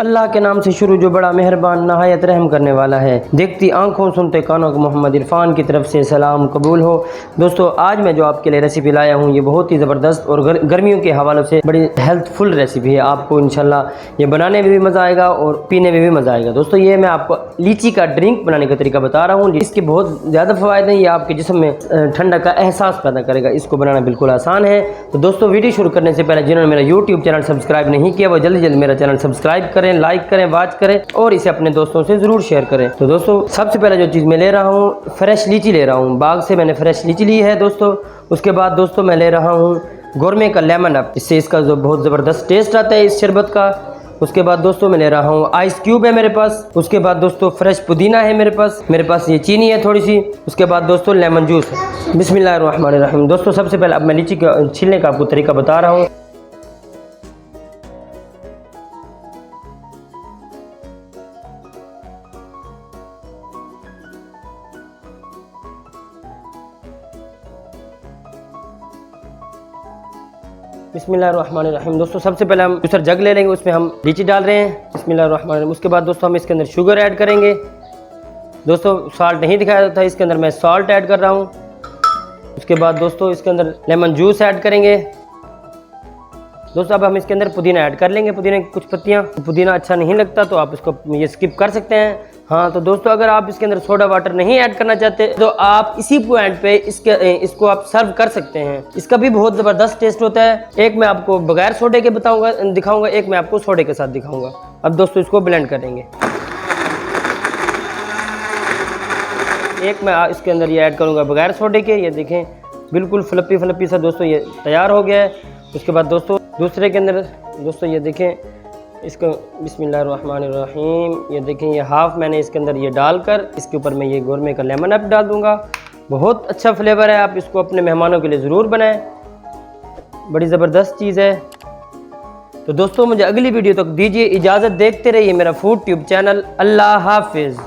अल्लाह के नाम से शुरू जो बड़ा मेहरबान नहायत रहम करने वाला है। देखती आंखों सुनते कानों को मोहम्मद इरफान की तरफ से सलाम कबूल हो। दोस्तों आज मैं जो आपके लिए रेसिपी लाया हूँ ये बहुत ही ज़बरदस्त और गर्मियों के हवाले से बड़ी हेल्थफुल रेसिपी है। आपको इंशाल्लाह ये बनाने में भी मज़ा आएगा और पीने में भी मज़ा आएगा। दोस्तों ये मैं आपको लीची का ड्रिंक बनाने का तरीका बता रहा हूँ। इसके बहुत ज़्यादा फ़वायदे हैं। ये आपके जिस्म में ठंडक का एहसास पैदा करेगा। इसको बनाना बिल्कुल आसान है। तो दोस्तों वीडियो शुरू करने से पहले जिन्होंने मेरा यूट्यूब चैनल सब्सक्राइब नहीं किया वो जल्दी जल्दी मेरा चैनल सब्सक्राइब करें, लाइक करें, वॉच करें और इसे अपने दोस्तों से ज़रूर शेयर करें। तो दोस्तों सबसे पहले जो चीज़ मैं ले रहा हूँ फ्रेश लीची ले रहा हूँ। बाग से मैंने फ्रेश लीची ली है दोस्तों। उसके बाद दोस्तों मैं ले रहा हूँ गोरमे का लेमन अप। इससे इसका जो बहुत ज़बरदस्त टेस्ट आता है इस शरबत का। उसके बाद दोस्तों मैं ले रहा हूँ आइस क्यूब है मेरे पास। उसके बाद दोस्तों फ्रेश पुदीना है मेरे पास ये चीनी है थोड़ी सी। उसके बाद दोस्तों लेमन जूस है। बिस्मिल्लाहिर्रहमानिर्रहीम। दोस्तों सबसे पहले अब मैं लीची का छीलने का आपको तरीका बता रहा हूँ। बिस्मिल्लाहिर्रहमानिर्रहीम। दोस्तों सबसे पहले हम जूसर जग ले लेंगे, उसमें हम लीची डाल रहे हैं। बिस्मिल्लाहिर्रहमानिर्रहीम। उसके बाद दोस्तों हम इसके अंदर शुगर ऐड करेंगे। दोस्तों साल्ट नहीं दिखाया था, इसके अंदर मैं साल्ट ऐड कर रहा हूँ। उसके बाद दोस्तों इसके अंदर लेमन जूस ऐड करेंगे। दोस्तों अब हम इसके अंदर पुदीना ऐड कर लेंगे, पुदीने की कुछ पत्तियाँ। पुदीना अच्छा नहीं लगता तो आप इसको ये स्किप कर सकते हैं। हाँ तो दोस्तों अगर आप इसके अंदर सोडा वाटर नहीं ऐड करना चाहते तो आप इसी पॉइंट पे इसको आप सर्व कर सकते हैं। इसका भी बहुत ज़बरदस्त टेस्ट होता है। एक मैं आपको बगैर सोडे के दिखाऊंगा, एक मैं आपको सोडे के साथ दिखाऊंगा। अब दोस्तों इसको ब्लेंड करेंगे। एक मैं इसके अंदर ये ऐड करूँगा बगैर सोडे के। ये देखें बिल्कुल फ्लपी सा दोस्तों ये तैयार हो गया है। उसके बाद दोस्तों दूसरे के अंदर दोस्तों ये देखें इसको बिस्मिल्लाहिर्रहमानिर्रहीम। ये देखें ये हाफ मैंने इसके अंदर ये डालकर इसके ऊपर मैं ये गोरमे का लेमन अप डाल दूंगा। बहुत अच्छा फ्लेवर है। आप इसको अपने मेहमानों के लिए ज़रूर बनाएं, बड़ी ज़बरदस्त चीज़ है। तो दोस्तों मुझे अगली वीडियो तक दीजिए इजाज़त। देखते रहिए मेरा फूड ट्यूब चैनल। अल्लाह हाफिज़।